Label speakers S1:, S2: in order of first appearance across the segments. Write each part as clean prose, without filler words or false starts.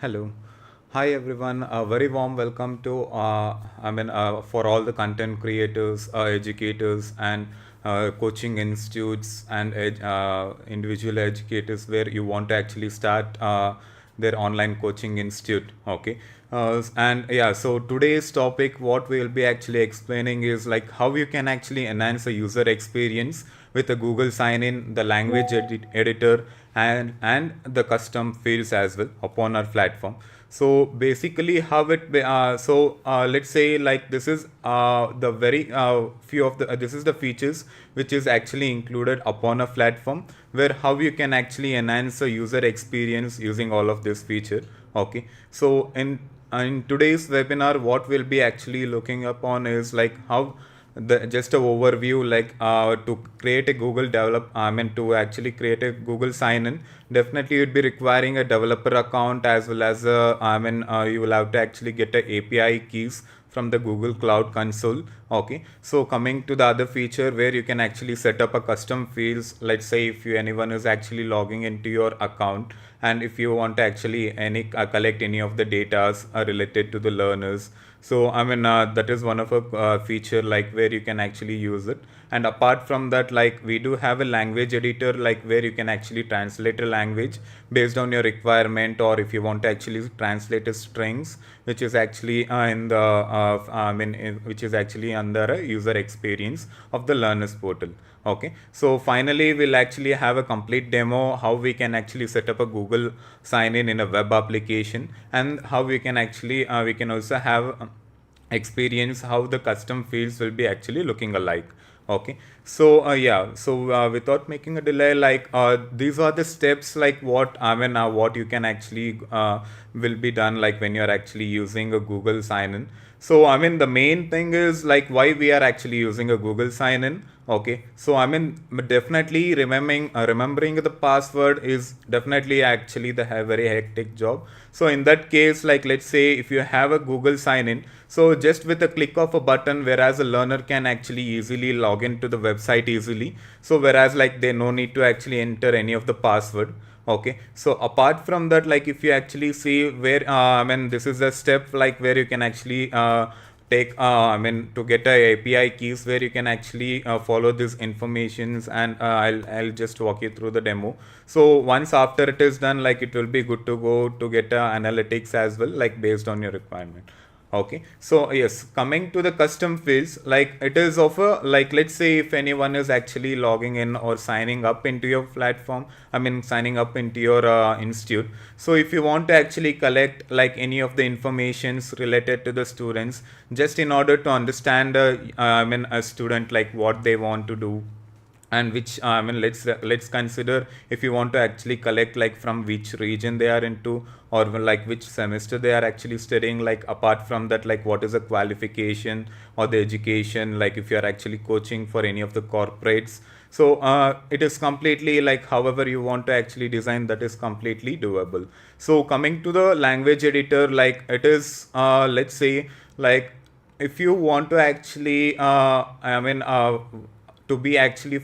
S1: Hello. Hi everyone. A very warm welcome to for all the content creators, educators and coaching institutes and individual educators where you want to actually start their online coaching institute. Okay. And yeah, so today's topic, what we'll be actually explaining is like how you can actually enhance a user experience with a Google sign-in, the language editor, and the custom fields as well upon our platform. So basically, how let's say like this is the very few of the this is the features which is actually included upon a platform where how you can actually enhance a user experience using all of this feature. Okay, so in today's webinar, what we'll be actually looking upon is like how the just a overview like to create a Google to actually create a Google sign in, definitely you'd be requiring a developer account as well as you will have to actually get a API keys from the Google Cloud Console. Okay, so coming to the other feature where you can actually set up a custom fields. Let's say if anyone is actually logging into your account and if you want to actually collect any of the data related to the learners, so that is one of a feature like where you can actually use it. And apart from that, like we do have a language editor like where you can actually translate a language based on your requirement, or if you want to actually translate a strings which is actually which is actually under a user experience of the Learnyst portal. Okay, so finally we'll actually have a complete demo how we can actually set up a Google sign in a web application, and how we can actually we can also have experience how the custom fields will be actually looking alike. Okay, so without making a delay, like these are the steps like what you can actually will be done like when you're actually using a Google sign in. So the main thing is like why we are actually using a Google sign in. Okay, so definitely remembering the password is definitely actually the very hectic job. So in that case, like let's say if you have a Google sign in, so just with a click of a button, whereas a learner can actually easily log into the website easily. So whereas like they no need to actually enter any of the password. Okay, so apart from that, like if you actually see where this is a step like where you can actually take to get a API keys where you can actually follow these informations, and I'll just walk you through the demo. So once after it is done, like it will be good to go to get analytics as well, like based on your requirement. Okay, so yes, coming to the custom fields, like it is of a like let's say if anyone is actually logging in or signing up into your platform, signing up into your institute. So if you want to actually collect like any of the informations related to the students, just in order to understand a student like what they want to do, and which let's consider if you want to actually collect like from which region they are into, or like which semester they are actually studying. Like apart from that, like what is the qualification or the education, like if you are actually coaching for any of the corporates. So it is completely like however you want to actually design, that is completely doable. So coming to the language editor, like it is let's say like if you want to actually to be actually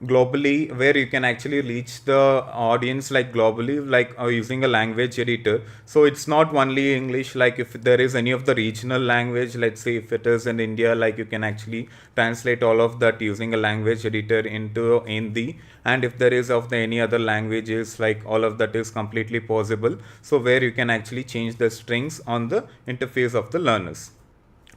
S1: globally, where you can actually reach the audience like globally, like using a language editor. So it's not only English, like if there is any of the regional language, let's say if it is in India, like you can actually translate all of that using a language editor into Hindi. And if there is of the any other languages, like all of that is completely possible, so where you can actually change the strings on the interface of the learners.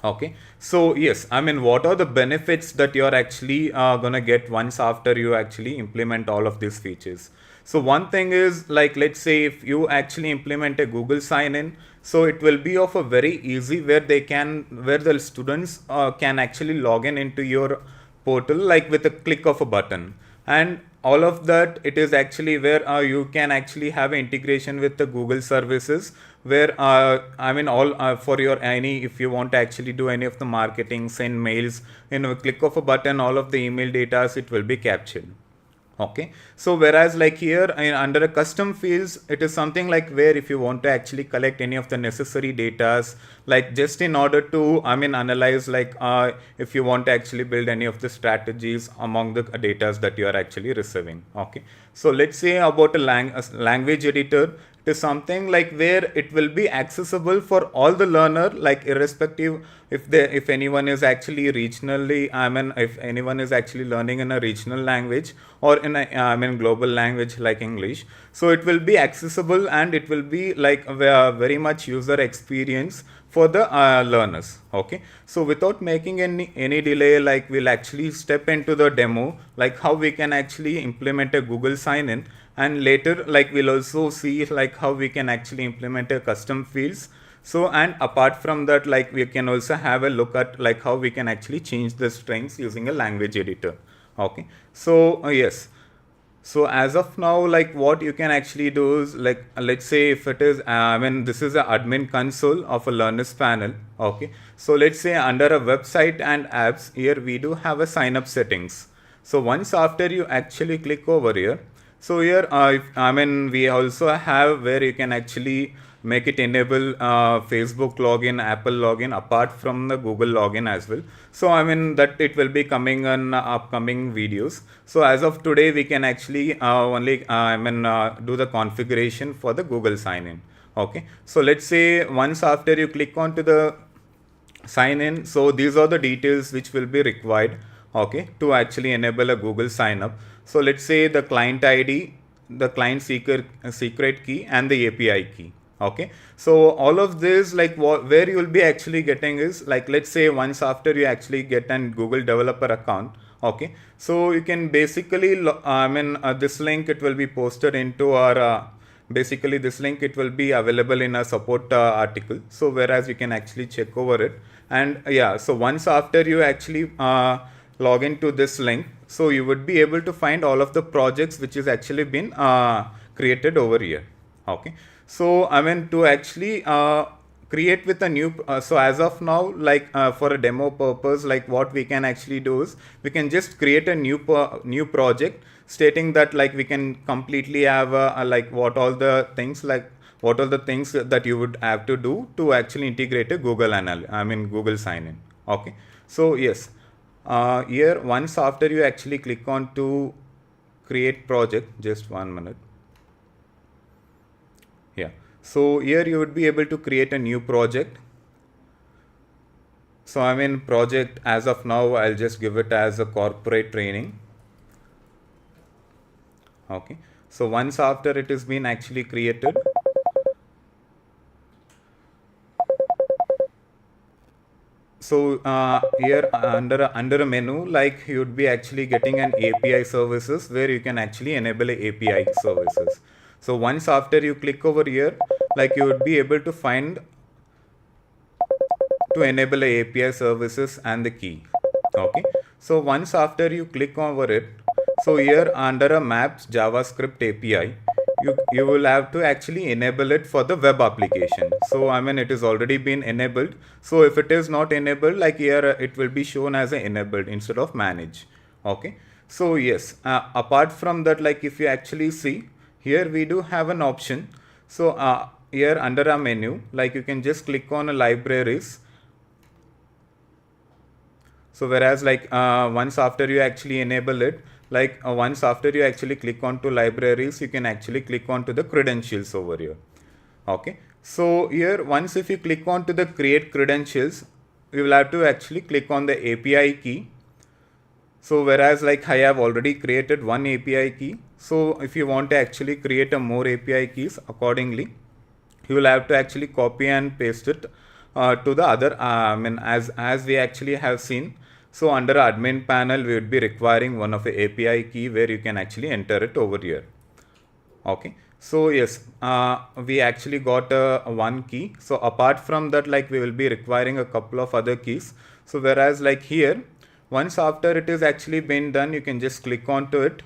S1: Okay, so yes, what are the benefits that you're actually gonna get once after you actually implement all of these features? So one thing is like, let's say if you actually implement a Google sign-in, so it will be of a very easy where the students can actually log in into your portal like with a click of a button. And all of that, it is actually where you can actually have integration with the Google services, where all for your any, if you want to actually do any of the marketing, send mails, in a click of a button, all of the email data it will be captured. Okay, so whereas like here under a custom fields, it is something like where if you want to actually collect any of the necessary datas, like just in order to analyze like if you want to actually build any of the strategies among the datas that you are actually receiving. Okay, so let's say about a language editor. to something like where it will be accessible for all the learner, like irrespective if anyone is actually regionally, I mean if anyone is actually learning in a regional language or in a global language like English. So it will be accessible and it will be like very much user experience for the learners. Okay, so without making any delay, like we'll actually step into the demo, like how we can actually implement a Google sign-in, and later like we'll also see like how we can actually implement a custom fields. So and apart from that, like we can also have a look at like how we can actually change the strings using a language editor. Okay, so yes. So as of now, like what you can actually do is like let's say if it is this is a admin console of a Learnyst panel. Okay, so let's say under a website and apps, here we do have a sign up settings. So once after you actually click over here, so here we also have where you can actually make it enable Facebook login, Apple login apart from the Google login as well. So that it will be coming on upcoming videos. So as of today, we can actually only do the configuration for the Google sign in. Okay, so let's say once after you click onto the sign in, so these are the details which will be required, okay, to actually enable a Google sign up. So let's say the client ID, the client secret key, and the API key. Okay, so all of this, like where you will be actually getting is like, let's say once after you actually get an Google developer account. Okay, so you can basically this link, it will be posted into our basically this link, it will be available in a support article. So whereas you can actually check over it, and yeah, so once after you actually log into this link, so you would be able to find all of the projects which is actually been created over here. Okay, so to actually create with a new so as of now, like for a demo purpose, like what we can actually do is we can just create a new project stating that like we can completely have like what all the things that you would have to do to actually integrate a Google sign in. Okay, so yes, here once after you actually click on to create project, just 1 minute. Yeah, so here you would be able to create a new project. So project as of now, I'll just give it as a corporate training. Okay, so once after it has been actually created, so here under a menu, like you would be actually getting an API services where you can actually enable a API services. So once after you click over here, like you would be able to find to enable a API services and the key. Okay, so once after you click over it, so here under a maps JavaScript API, you will have to actually enable it for the web application. So it is already been enabled. So if it is not enabled, like here it will be shown as a enabled instead of manage. Okay, so yes, apart from that, like if you actually see here, we do have an option. So here under a menu, like you can just click on a libraries. So whereas like once after you actually enable it, like once after you actually click on to libraries, you can actually click on to the credentials over here. Okay, so here once if you click on to the create credentials, we will have to actually click on the API key. So whereas like I have already created one API key, so if you want to actually create a more API keys accordingly, you will have to actually copy and paste it to the other as we actually have seen. So under admin panel, we would be requiring one of the API key where you can actually enter it over here. Okay, so yes, we actually got one key. So apart from that, like we will be requiring a couple of other keys. So whereas like here, once after it is actually been done, you can just click onto it.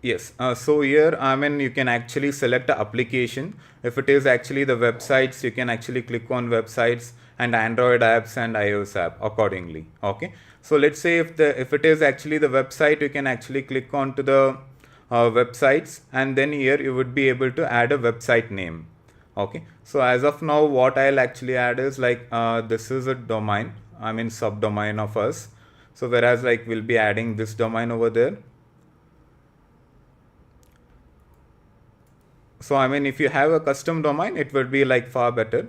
S1: Yes, so here you can actually select the application. If it is actually the websites, you can actually click on websites and Android apps and iOS app accordingly. Okay, so let's say if it is actually the website, you can actually click on to the websites, and then here you would be able to add a website name. Okay, so as of now, what I'll actually add is like this is a domain, subdomain of us. So whereas like we'll be adding this domain over there. So I mean, if you have a custom domain, it would be like far better.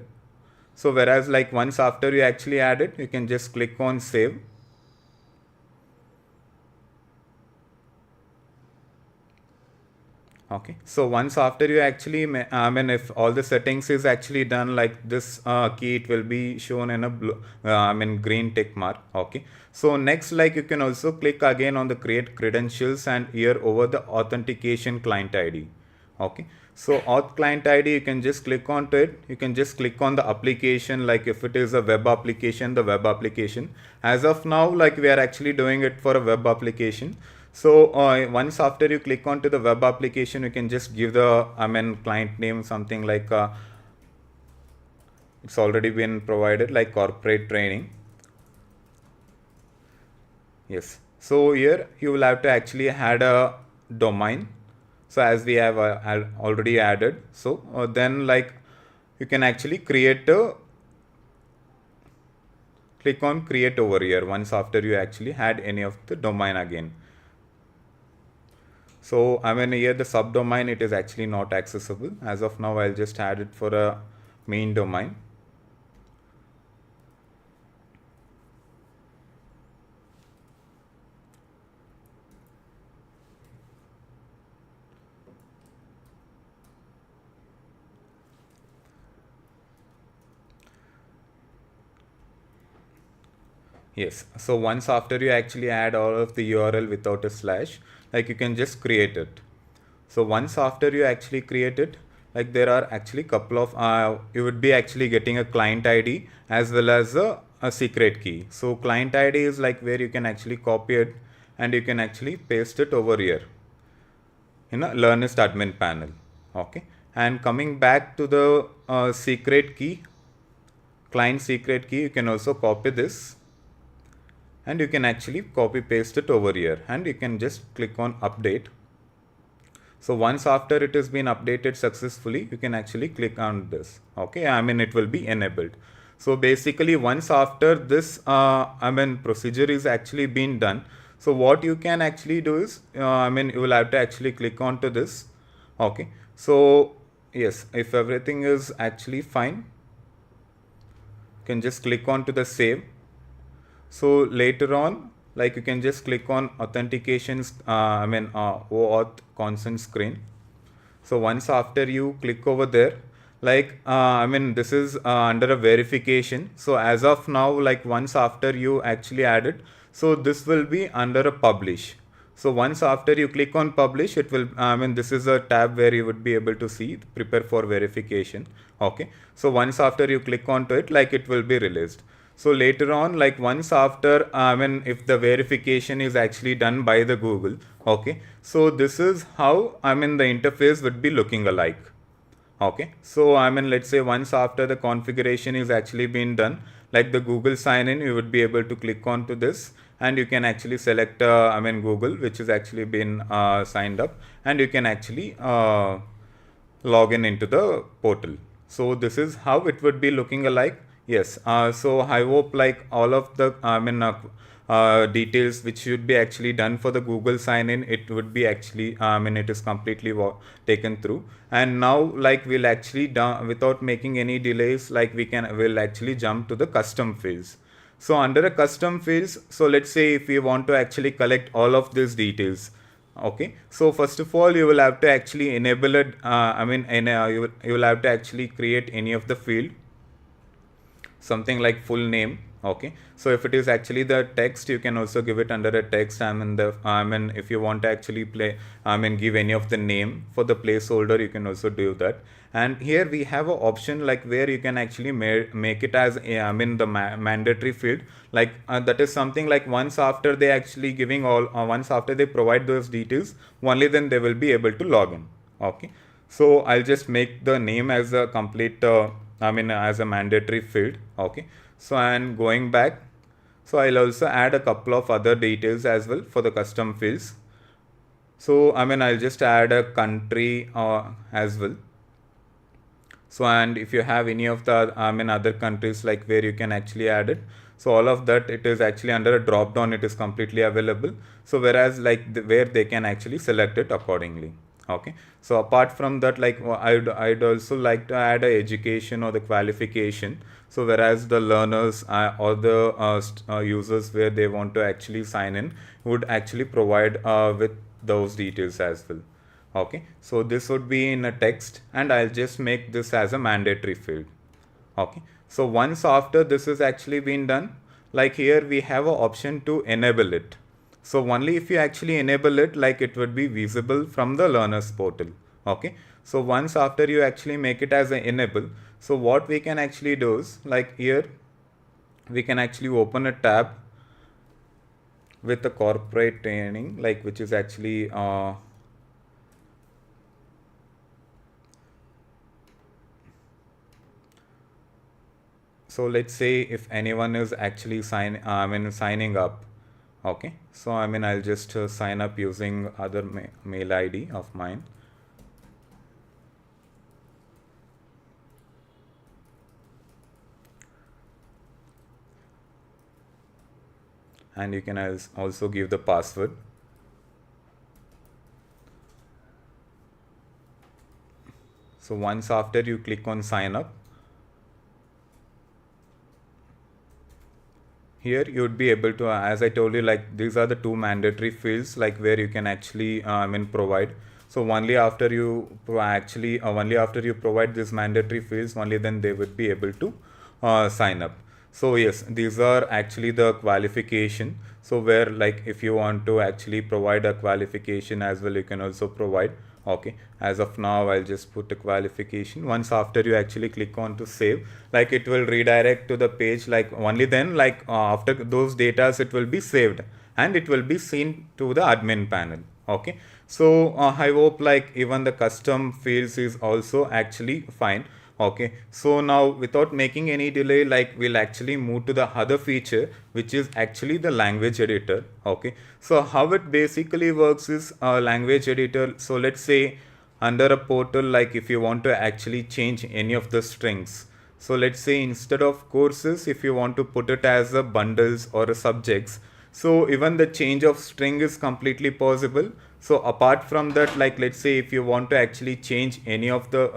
S1: So whereas like once after you actually add it, you can just click on save. Okay, so once after you actually, I mean, if all the settings is actually done, like this key, it will be shown in a blue, I mean, green tick mark. Okay, so next, like you can also click again on the create credentials and here over the authentication client ID. Okay, so auth client ID, you can just click onto it. You can just click on the application, like if it is a web application, the web application. As of now, like we are actually doing it for a web application. So once after you click onto the web application, you can just give the, I mean, client name, something like it's already been provided, like corporate training. Yes. So here you will have to actually add a domain. So as we have already added, so then like you can actually create a, click on create over here once after you actually add any of the domain again. So I mean, here the subdomain, it is actually not accessible. As of now, I'll just add it for a main domain. Yes, so once after you actually add all of the URL without a slash, like you can just create it. So once after you actually create it, like there are actually couple of, you would be actually getting a client ID as well as a secret key. So client ID is like where you can actually copy it and you can actually paste it over here in a Learnyst admin panel. Okay, and coming back to the secret key, client secret key, you can also copy this and you can actually copy paste it over here and you can just click on update. So once after it has been updated successfully, you can actually click on this. Okay, I mean, it will be enabled. So basically once after this I mean procedure is actually been done, so what you can actually do is I mean, you will have to actually click on to this. Okay, so yes, if everything is actually fine, you can just click on to the save. So later on, like you can just click on authentications, I mean OAuth consent screen. So once after you click over there, like I mean, this is under a verification. So as of now, like once after you actually add it, so this will be under a publish. So once after you click on publish, it will, I mean, this is a tab where you would be able to see prepare for verification. Okay, so once after you click onto it, like it will be released. So later on, like once after, I mean, if the verification is actually done by the Google, okay, so this is how, I mean, the interface would be looking alike. Okay, so I mean, let's say once after the configuration is actually been done, like the Google sign in, you would be able to click on to this and you can actually select, I mean, Google, which is actually been signed up, and you can actually log in into the portal. So this is how it would be looking alike. Yes, so I hope like all of the, I mean, details which should be actually done for the Google sign in, it would be actually, I mean, it is completely taken through. And now like we'll actually without making any delays, like we'll actually jump to the custom fields. So under a custom fields, so let's say if we want to actually collect all of these details. Okay, so first of all, you will have to actually enable it, I mean, you will have to actually create any of the field, something like full name. Okay, so if it is actually the text, you can also give it under a text. I mean, if you want to actually give any of the name for the placeholder, you can also do that. And here we have an option like where you can actually make it as the mandatory field, like that is something like once after they actually giving all once after they provide those details, only then they will be able to log in. Okay, so I'll just make the name as a complete as a mandatory field. Okay, so and going back, so I'll also add a couple of other details as well for the custom fields. So I mean, I'll just add a country as well. So and if you have any of the other countries like where you can actually add it, so all of that, it is actually under a drop down, it is completely available. So whereas like where they can actually select it accordingly. Okay, so apart from that, like I'd also like to add a education or the qualification. So whereas the learners or the users where they want to actually sign in would actually provide with those details as well. Okay, so this would be in a text, and I'll just make this as a mandatory field. Okay, so once after this is actually been done, like here we have an option to enable it. So only if you actually enable it, like it would be visible from the learners portal. Okay, so once after you actually make it as an enable, so what we can actually do is, like here we can actually open a tab with the corporate training, like which is actually so let's say if anyone is actually signing up. Okay, so I'll just sign up using other mail ID of mine. And you can also give the password. So once after you click on sign up, here you would be able to, as I told you, like these are the two mandatory fields, like where you can actually provide. So only after you only after you provide these mandatory fields, only then they would be able to sign up. So yes, these are actually the qualification. So where, like if you want to actually provide a qualification as well, you can also provide. Okay, as of now I'll just put a qualification. Once after you actually click on to save, like it will redirect to the page, like only then, like after those datas it will be saved and it will be seen to the admin panel. Okay, so I hope like even the custom fields is also actually fine. Okay, so now without making any delay, like we'll actually move to the other feature, which is actually the language editor. Okay, so how it basically works is a language editor. So let's say under a portal, like if you want to actually change any of the strings, so let's say instead of courses, if you want to put it as a bundles or a subjects, so even the change of string is completely possible. So apart from that, like let's say if you want to actually change any of the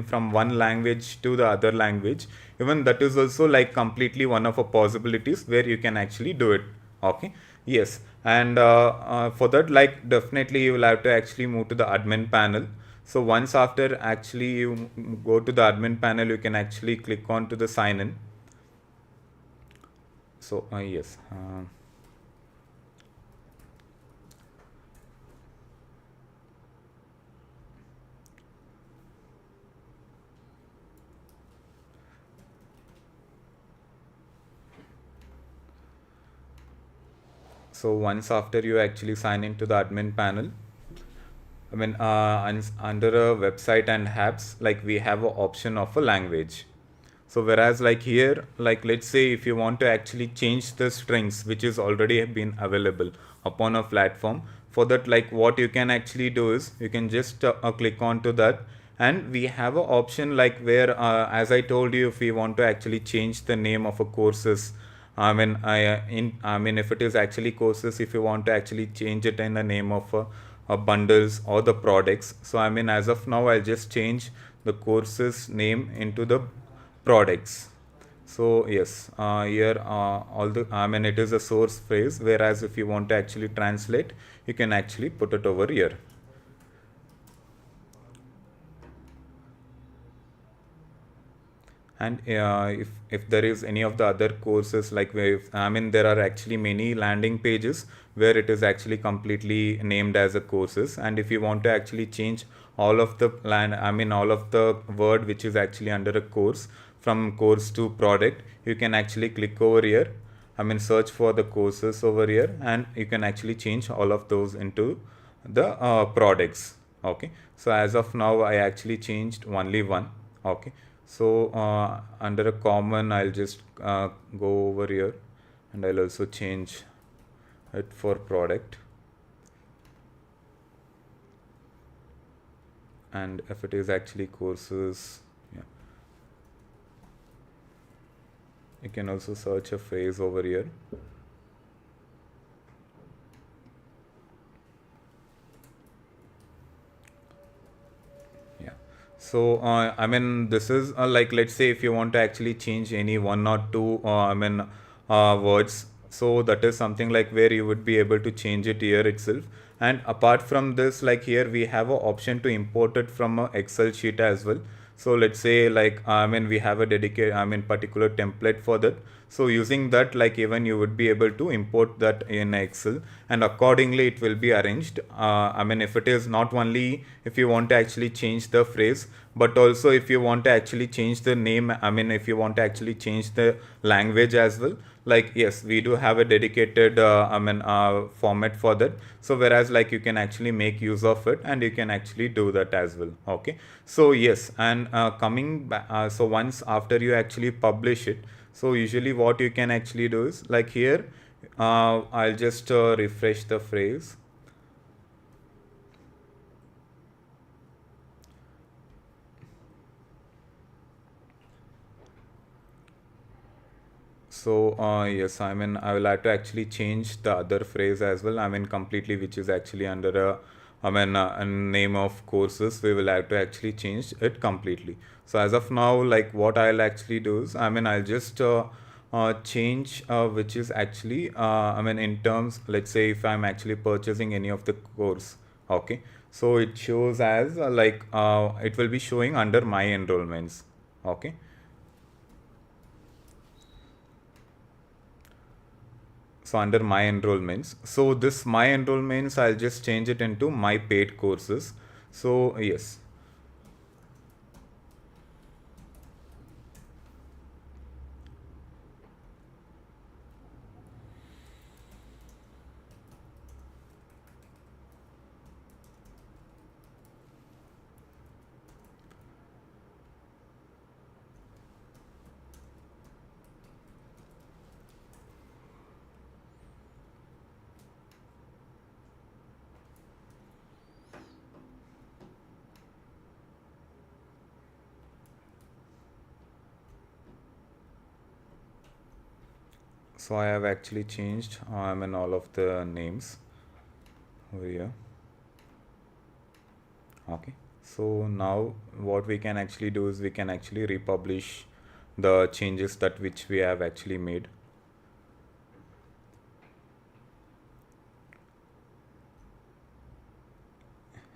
S1: from one language to the other language, even that is also like completely one of the possibilities where you can actually do it. Okay, yes, and for that, like definitely you will have to actually move to the admin panel. So once after actually you go to the admin panel, you can actually click on to the sign in. So yes. So once after you actually sign into the admin panel, under a website and apps, like we have an option of a language. So whereas like here, like let's say if you want to actually change the strings which is already been available upon a platform, for that, like what you can actually do is you can just click on to that, and we have an option like where as I told you, if we want to actually change the name of a courses, if it is actually courses, if you want to actually change it in the name of bundles or the products. So as of now I'll just change the courses name into the products. So yes, here all the it is a source phrase, whereas if you want to actually translate, you can actually put it over here. And if there is any of the other courses, like where there are actually many landing pages where it is actually completely named as a courses, and if you want to actually change all of the all of the word which is actually under a course, from course to product, you can actually click over here, search for the courses over here, and you can actually change all of those into the products. Okay, so as of now I actually changed only one. Okay, so under a common, I'll just go over here, and I'll also change it for product. And if it is actually courses, yeah, you can also search a phrase over here. So, I mean, this is like, let's say if you want to actually change any one or two, words. So that is something like where you would be able to change it here itself. And apart from this, like here we have an option to import it from a Excel sheet as well. So let's say like, I mean, we have a dedicated, I mean, particular template for that. So using that, like even you would be able to import that in Excel, and accordingly it will be arranged. I mean, if it is not only if you want to actually change the phrase, but also if you want to actually change the name, I mean, if you want to actually change the language as well, like yes, we do have a dedicated format for that. So whereas like you can actually make use of it and you can actually do that as well. Okay, so yes, and coming back, so once after you actually publish it, so usually what you can actually do is like here, I'll just refresh the phrase. So yes, I mean, I will have to actually change the other phrase as well. I mean, completely, which is actually under a name of courses. We will have to actually change it completely. So as of now, like what I'll actually do is, I mean, I'll just change which is actually, I mean, in terms, let's say if I'm actually purchasing any of the course, okay. So it shows as it will be showing under my enrollments, okay. So under my enrollments, so this my enrollments, I'll just change it into my paid courses. So yes, so I have actually changed all of the names over here. Okay, so now what we can actually do is we can actually republish the changes that which we have actually made.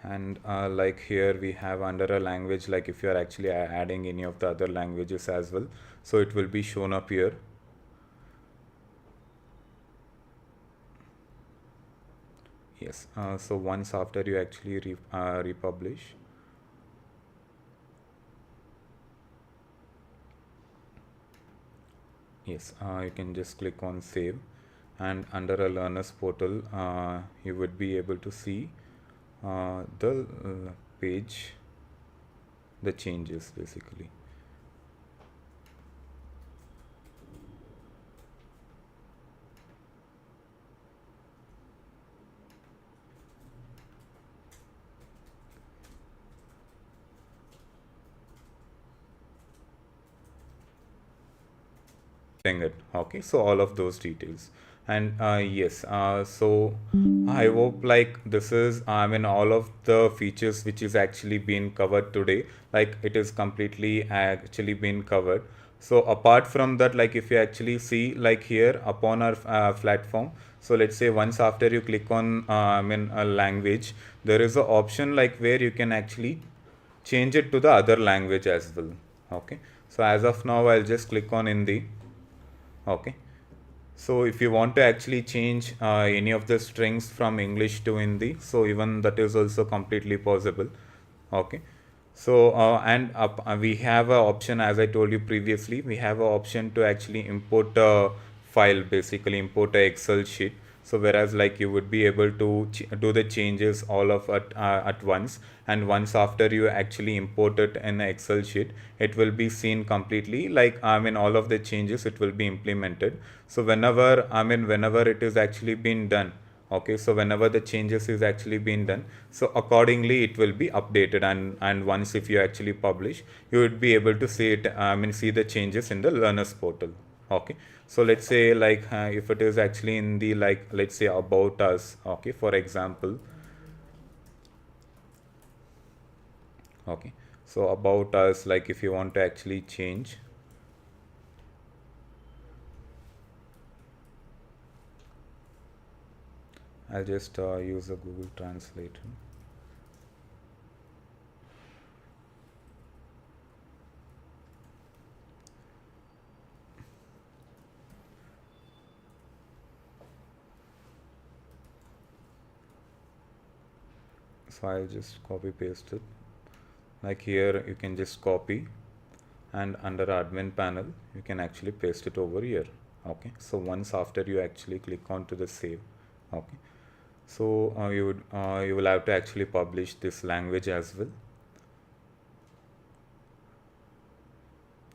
S1: And like here we have under a language, like if you are actually adding any of the other languages as well, so it will be shown up here. Yes, so once after you actually republish, yes, you can just click on save, and under a learners portal, you would be able to see the page, the changes basically. It. Okay, so all of those details. And yes, so I hope like this is, I mean, all of the features which is actually been covered today, like it is completely actually been covered. So apart from that, like if you actually see like here upon our platform, so let's say once after you click on a language, there is a option like where you can actually change it to the other language as well. Okay, so as of now I'll just click on Hindi. Okay, so if you want to actually change any of the strings from English to Hindi, so even that is also completely possible. Okay, so we have a option, as I told you previously, we have a option to actually import a file, basically import a Excel sheet. So whereas like you would be able to do the changes all of at once, and once after you actually import it in an Excel sheet, it will be seen completely, like all of the changes it will be implemented. So whenever it is actually been done, okay, so whenever the changes is actually been done, so accordingly it will be updated, and once if you actually publish, you would be able to see it, see the changes in the learners portal. Okay, so let's say like if it is actually in the, like let's say about us, okay, for example. Okay, So about us, like if you want to actually change, I'll just use a Google Translator. So I'll just copy paste it. Like here you can just copy, and under admin panel you can actually paste it over here. Okay, so once after you actually click on to the save. Okay, so you will have to actually publish this language as well.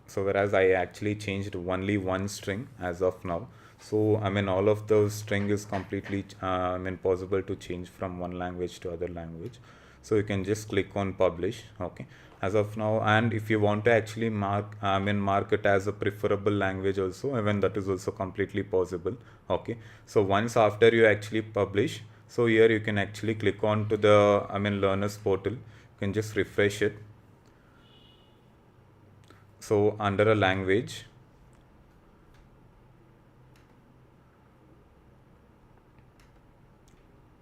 S1: So whereas I actually changed only one string as of now, so I mean all of those string is completely I mean possible to change from one language to other language. So you can just click on publish. Okay, as of now, and if you want to actually mark it as a preferable language also, even that is also completely possible. Okay, so once after you actually publish, so here you can actually click on to the learners portal. You can just refresh it. So under a language,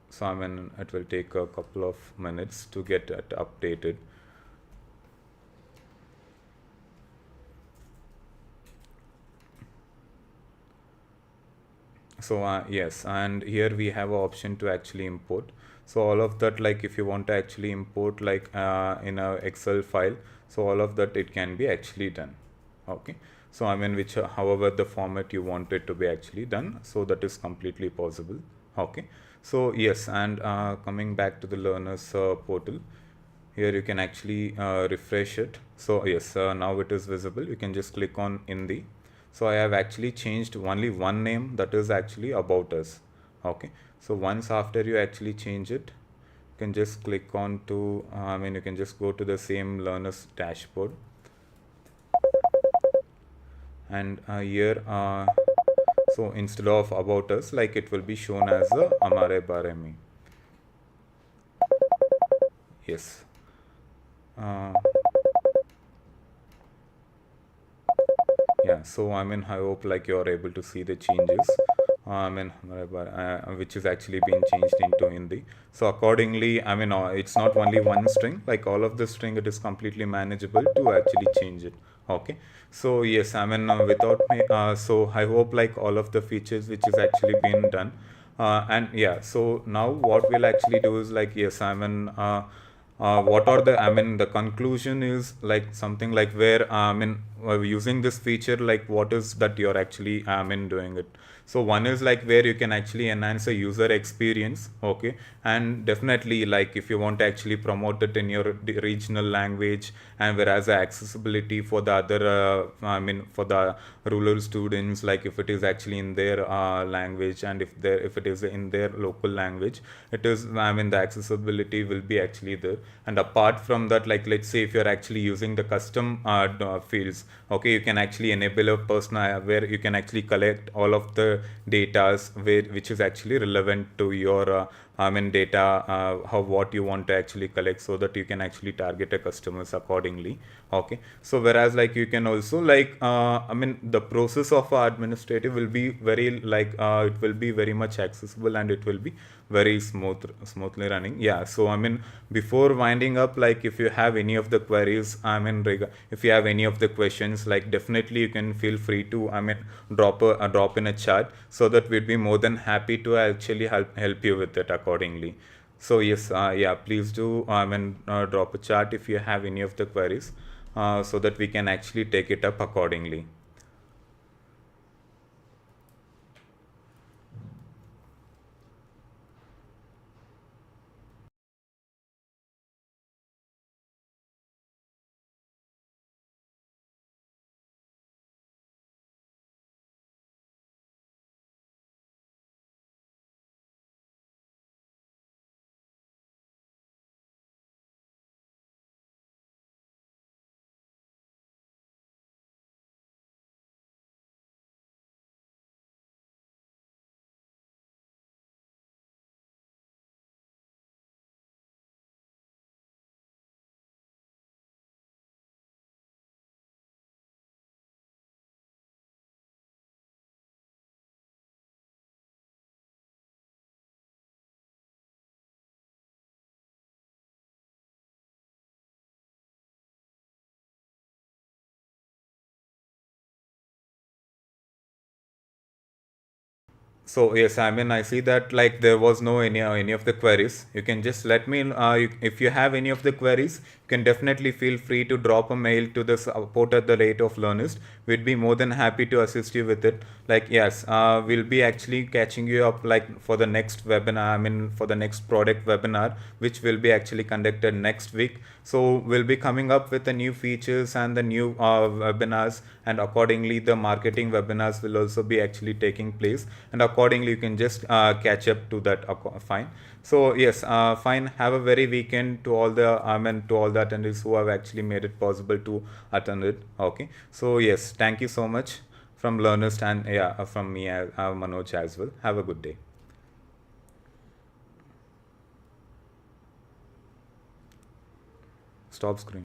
S1: so it will take a couple of minutes to get it updated. So yes, and here we have an option to actually import. So all of that, like if you want to actually import like in a Excel file, so all of that it can be actually done. Okay, so which however the format you want it to be actually done, so that is completely possible. Okay, so yes, and coming back to the learners portal, here you can actually refresh it. So yes, now it is visible. You can just click on Hindi. So I have actually changed only one name, that is actually about us. Okay, so once after you actually change it, you can just click on to you can just go to the same learners dashboard, and here so instead of about us, like it will be shown as the Amare Bare Mein. Yes. uh, yeah, so I hope like you're able to see the changes. Which is actually being changed into Hindi. So accordingly, it's not only one string, like all of the string, it is completely manageable to actually change it. Okay, so yes, without me, so I hope like all of the features which is actually been done. And yeah, so now what we'll actually do is like, yes, what are the the conclusion is like something like where using this feature, like what is that you're actually doing it. So one is like where you can actually enhance a user experience. Okay, and definitely like if you want to actually promote it in your regional language, and whereas the accessibility for the other for the rural students, like if it is actually in their language, and if it is in their local language, it is the accessibility will be actually there. And apart from that, like let's say if you're actually using the custom fields, okay, you can actually enable a person where you can actually collect all of the datas which is actually relevant to your data, how what you want to actually collect, so that you can actually target a customers accordingly. Okay, so whereas like you can also like the process of administrative will be very like it will be very much accessible, and it will be very smoothly running. Yeah, so before winding up, like if you have any of the queries, if you have any of the questions, like definitely you can feel free to drop in a chat, so that we'd be more than happy to actually help you with it accordingly. So yes, yeah, please do drop a chat if you have any of the queries, so that we can actually take it up accordingly. So yes, I mean I see that like there was no any of the queries. You can just let me if you have any of the queries, you can definitely feel free to drop a mail to the support at the rate of Learnyst. We'd be more than happy to assist you with it. Like yes, we'll be actually catching you up like for the next webinar. I mean for the next product webinar, which will be actually conducted next week. So we'll be coming up with the new features and the new webinars, and accordingly the marketing webinars will also be actually taking place, and accordingly you can just catch up to that. Fine. So yes, fine. Have a very weekend to all the to all the attendees who have actually made it possible to attend it. Okay. So yes, thank you so much from Learnyst, and yeah, from me, Manoj as well. Have a good day. Stop screen.